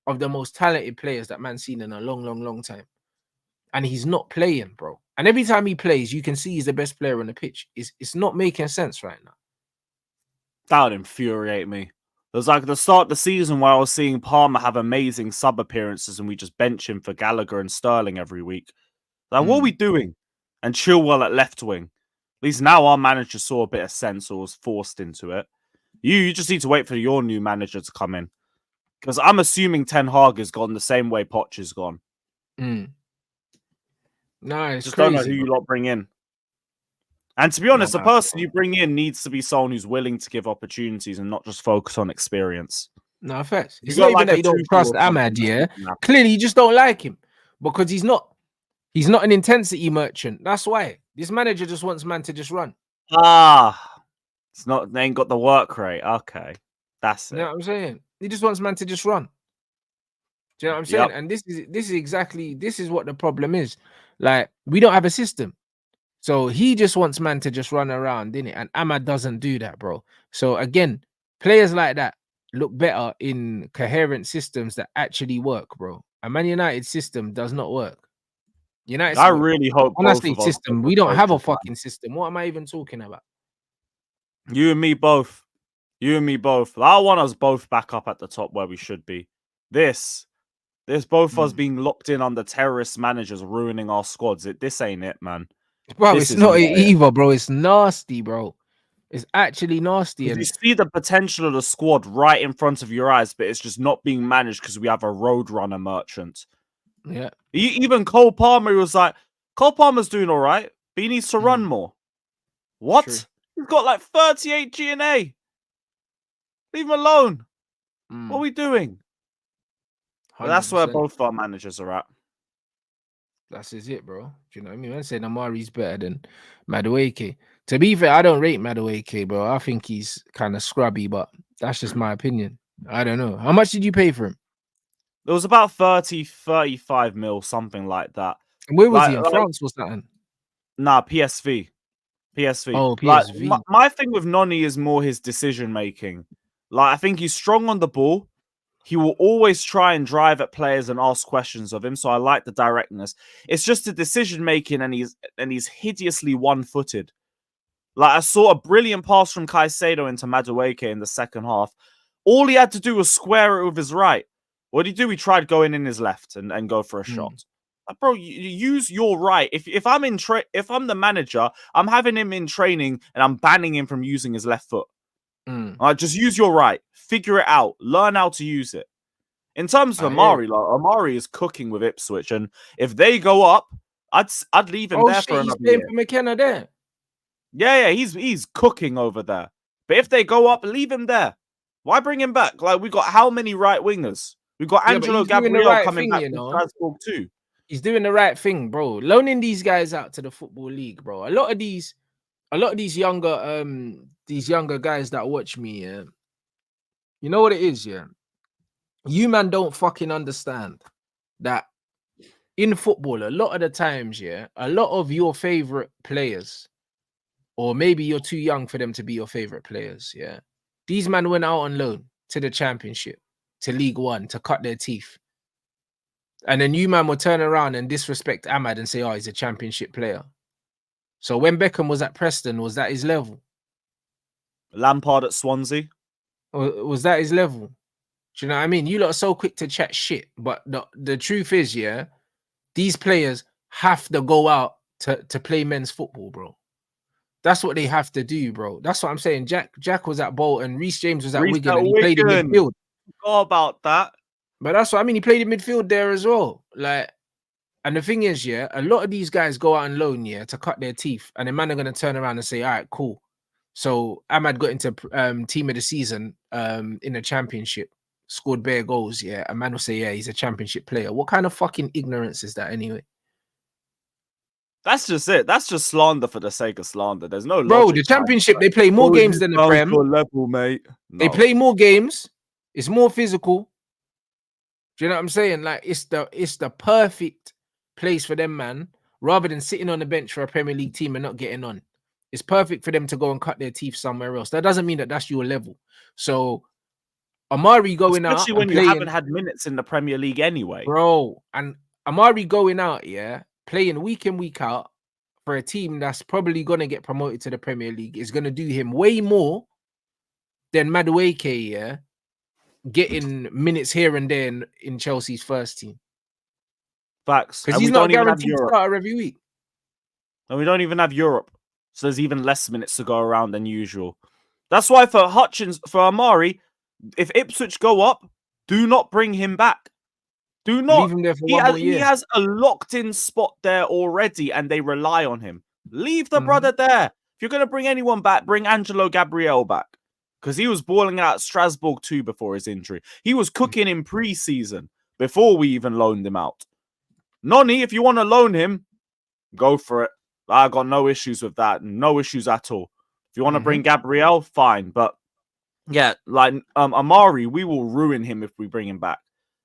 of the most talented players that man's seen in a long time. And he's not playing, bro. And every time he plays, you can see he's the best player on the pitch. It's not making sense right now. That would infuriate me. It was like the start of the season where I was seeing Palmer have amazing sub appearances and we just bench him for Gallagher and Sterling every week. Like, what are we doing? And Chilwell at left wing. At least now our manager saw a bit of sense or was forced into it. You just need to wait for your new manager to come in. Because I'm assuming Ten Hag has gone the same way Poch has gone. No, it's just crazy, don't know who you lot bring in. And to be honest, the person you bring in needs to be someone who's willing to give opportunities and not just focus on experience. No, facts. It's not even that you don't trust Ahmad, yeah? Clearly, you just don't like him because he's not an intensity merchant. That's why. This manager just wants man to just run. They ain't got the work rate. Okay. That's it. You know what I'm saying? He just wants man to just run. Do you know what I'm saying? And this is what the problem is. Like, we don't have a system. So he just wants man to just run around, didn't it? And Ahmad doesn't do that, bro. So again, players like that look better in coherent systems that actually work, bro. A Man United system does not work. I really hope honestly system. We don't have a fucking system. What am I even talking about? You and me both. I want us both back up at the top where we should be. This both of us being locked in under terrorist managers ruining our squads. This ain't it, man. Bro, it's not either, bro. It's nasty, bro. It's actually nasty. Because you And see the potential of the squad right in front of your eyes, but it's just not being managed because we have a roadrunner merchant. yeah, Even Cole Palmer was like, Cole Palmer's doing all right, but he needs to run more. What? true. He's got like 38 GNA. Leave him alone. What are we doing? But that's where 100%. both our managers are at. That's it, bro. Do you know what I mean? I'm saying Amari's better than Madueke. To be fair, I don't rate Madueke, bro. I think he's kind of scrubby, but that's just my opinion. I don't know. How much did you pay for him? It was about 30, 35 mil, something like that. Where was he in France or something? Nah, PSV. PSV. Oh, Like PSV. my thing with Noni is more his decision making. Like I think he's strong on the ball. He will always try and drive at players and ask questions of him. So I like the directness. It's just the decision making, and he's hideously one-footed. Like I saw a brilliant pass from Caicedo into Madueke in the second half. All he had to do was square it with his right. What did he do? He tried going in his left and go for a shot. Like, bro, you use your right. If I'm if I'm the manager, I'm having him in training and I'm banning him from using his left foot. Just use your right. Figure it out. Learn how to use it. In terms of Amari, like Amari is cooking with Ipswich, and if they go up, I'd leave him there for another year. He's playing for McKenna there. Yeah, he's cooking over there. But if they go up, leave him there. Why bring him back? Like we got how many right wingers? We got Angelo Gabriel coming back from Strasbourg too. He's doing the right thing, bro. Loaning these guys out to the football league, bro. A lot of these younger guys that watch me, yeah. You know what it is, yeah. You man don't fucking understand that in football, a lot of the times, yeah, a lot of your favorite players, or maybe you're too young for them to be your favorite players, yeah. These men went out on loan to the Championship, to League One, to cut their teeth. And then you man will turn around and disrespect Ahmad and say, oh, he's a Championship player. So when Beckham was at Preston, was that his level? Lampard at Swansea? Or was that his level? Do you know what I mean? You lot are so quick to chat shit. But the truth is, yeah, these players have to go out to play men's football, bro. That's what they have to do, bro. That's what I'm saying. Jack was at Bolton. Reece James was at Wigan, and he played in midfield. Forgot about that. But that's what I mean. He played in midfield there as well. Like, and the thing is, yeah, a lot of these guys go out on loan, yeah, to cut their teeth, and the man are gonna turn around and say, all right, cool. So Ahmad got into team of the season in the Championship, scored bare goals, yeah. A man will say, yeah, he's a Championship player. What kind of fucking ignorance is that anyway? That's just it. That's just slander for the sake of slander. There's no bro. Logic the Championship, they play more games than the Prem. Level, mate. No. They play more games. It's more physical. Do you know what I'm saying? Like it's the perfect place for them, man. Rather than sitting on the bench for a Premier League team and not getting on, it's perfect for them to go and cut their teeth somewhere else. That doesn't mean that that's your level. So Amari going out, especially when you haven't had minutes in the Premier League anyway, bro. And Amari going out, yeah, playing week in week out for a team that's probably gonna get promoted to the Premier League is gonna do him way more than Madueke, yeah, getting minutes here and there in Chelsea's first team. Facts. Because he's not guaranteed starter every week. And we don't even have Europe. So there's even less minutes to go around than usual. That's why for Amari, if Ipswich go up, do not bring him back. Do not. Leave him there for one more year. He has a locked-in spot there already, and they rely on him. Leave the brother there. If you're going to bring anyone back, bring Angelo Gabriel back. Because he was balling out at Strasbourg too before his injury. He was cooking in pre-season before we even loaned him out. Noni, if you want to loan him, go for it. I got no issues with that. No issues at all. If you want to bring Gabriel, fine. But yeah, like Amari, we will ruin him if we bring him back.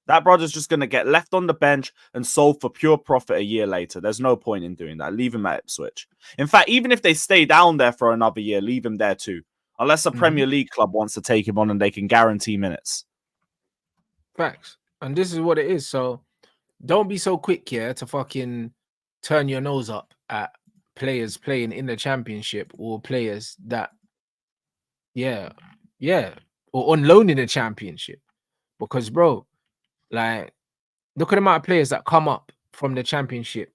That brother's just going to get left on the bench and sold for pure profit a year later. There's no point in doing that. Leave him at Ipswich. In fact, even if they stay down there for another year, leave him there too. Unless a Premier League club wants to take him on and they can guarantee minutes. Facts. And this is what it is. So don't be so quick here to fucking turn your nose up at players playing in the Championship or players that, or on loan in the Championship. Because, bro, like, look at the amount of players that come up from the Championship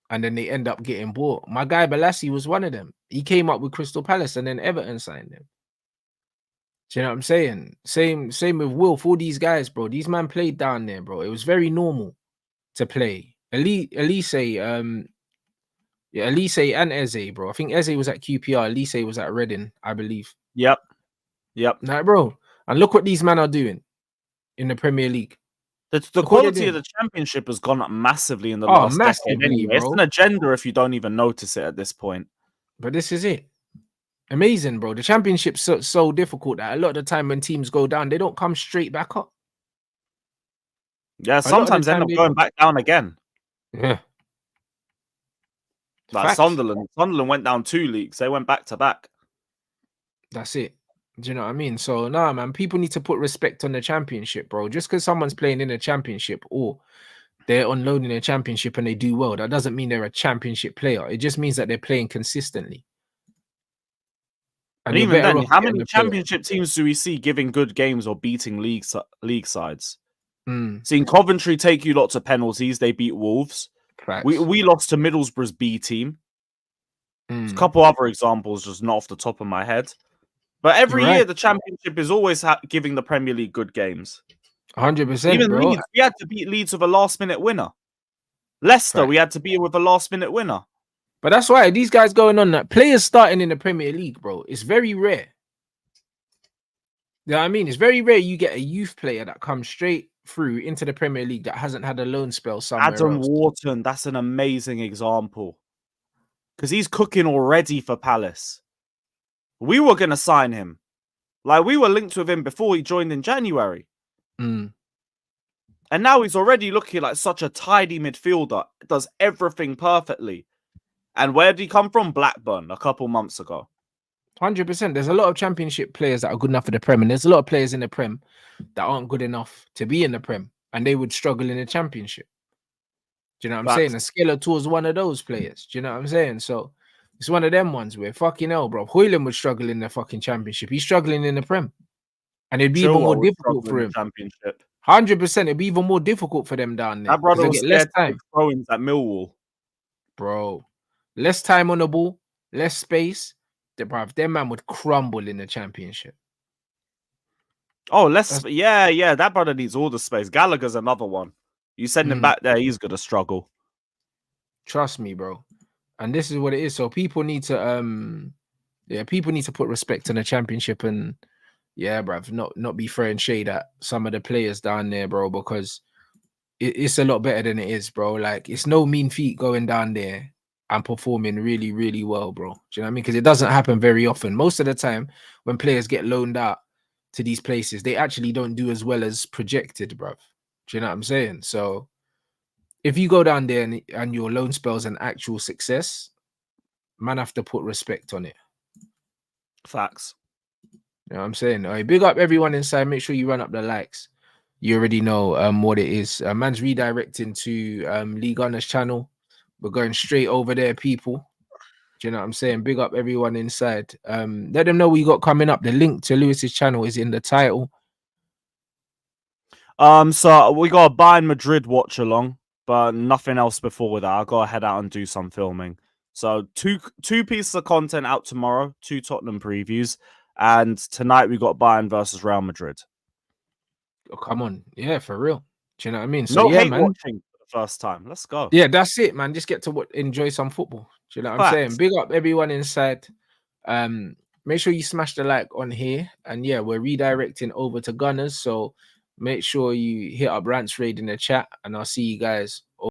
and then they end up getting bought. My guy Balassi was one of them. He came up with Crystal Palace and then Everton signed him. Do you know what I'm saying? Same with Wolf. All these guys, bro. These man played down there, bro. It was very normal to play. Elise, Elise and Eze, bro. I think Eze was at QPR. Elise was at Reading, I believe. Yep. Nah, bro. And look what these men are doing in the Premier League. The quality of the championship has gone up massively in the last decade. Anyway, it's an agenda if you don't even notice it at this point. But this is it. Amazing, bro. The championship's so difficult that a lot of the time when teams go down, they don't come straight back up. Yeah, sometimes they end up going back down again. Yeah. Like Sunderland went down 2 leagues. They went back to back. That's it. Do you know what I mean? So, nah, man, people need to put respect on the championship, bro. Just because someone's playing in a championship or they're on loan in a championship and they do well, that doesn't mean they're a championship player. It just means that they're playing consistently. And even then, how many championship teams do we see giving good games or beating league sides? Seeing Coventry take you lots of penalties. They beat Wolves. We lost to Middlesbrough's B team. There's a couple other examples, just not off the top of my head. But every year, the championship is always giving the Premier League good games. 100%. Even bro. Leeds, we had to beat Leeds with a last-minute winner. Leicester, we had to beat with a last-minute winner. But that's why these guys going on that. Players starting in the Premier League, bro. It's very rare. You know what I mean? It's very rare you get a youth player that comes straight through into the Premier League that hasn't had a loan spell somewhere Adam else. Wharton, that's an amazing example. Because he's cooking already for Palace. We were going to sign him. Like, we were linked with him before he joined in January. And now he's already looking like such a tidy midfielder. Does everything perfectly. And where did he come from? Blackburn a couple months ago. 100%. There's a lot of championship players that are good enough for the Prem. And there's a lot of players in the Prem that aren't good enough to be in the Prem. And they would struggle in the championship. Do you know what I'm saying? And Skeletor is one of those players. Do you know what I'm saying? So it's one of them ones where fucking hell, bro. Hoyland would struggle in the fucking championship. He's struggling in the Prem. And it'd be even more difficult for him. 100%. It'd be even more difficult for them down there. That brother was get less time. Throw-ins at Millwall. Bro. Less time on the ball, less space. Them man would crumble in the championship. Oh, yeah. That brother needs all the space. Gallagher's another one. You send him back there, he's gonna struggle. Trust me, bro. And this is what it is. So people need to people need to put respect on the championship and bruv, not be throwing shade at some of the players down there, bro, because it's a lot better than it is, bro. Like, it's no mean feat going down there and performing really, really well, bro. Do you know what I mean? Because it doesn't happen very often. Most of the time, when players get loaned out to these places, they actually don't do as well as projected, bro. Do you know what I'm saying? So if you go down there and your loan spells an actual success, man have to put respect on it. Facts. You know what I'm saying? All right, big up everyone inside. Make sure you run up the likes. You already know what it is. Man's redirecting to Lee Gunner's channel. We're going straight over there, people. Do you know what I'm saying? Big up everyone inside. Let them know what you got coming up. The link to Lewis's channel is in the title. So we got a Bayern Madrid watch along, but nothing else before that. I gotta head out and do some filming. So two pieces of content out tomorrow, 2 Tottenham previews, and tonight we got Bayern versus Real Madrid. Oh, come on, yeah, for real. Do you know what I mean? So hate watching for the first time. Let's go. Yeah, that's it, man. Just get to enjoy some football. Do you know what I'm saying? Big up everyone inside. Make sure you smash the like on here, and yeah, we're redirecting over to Gunners. So make sure you hit up Rants Raid in the chat, and I'll see you guys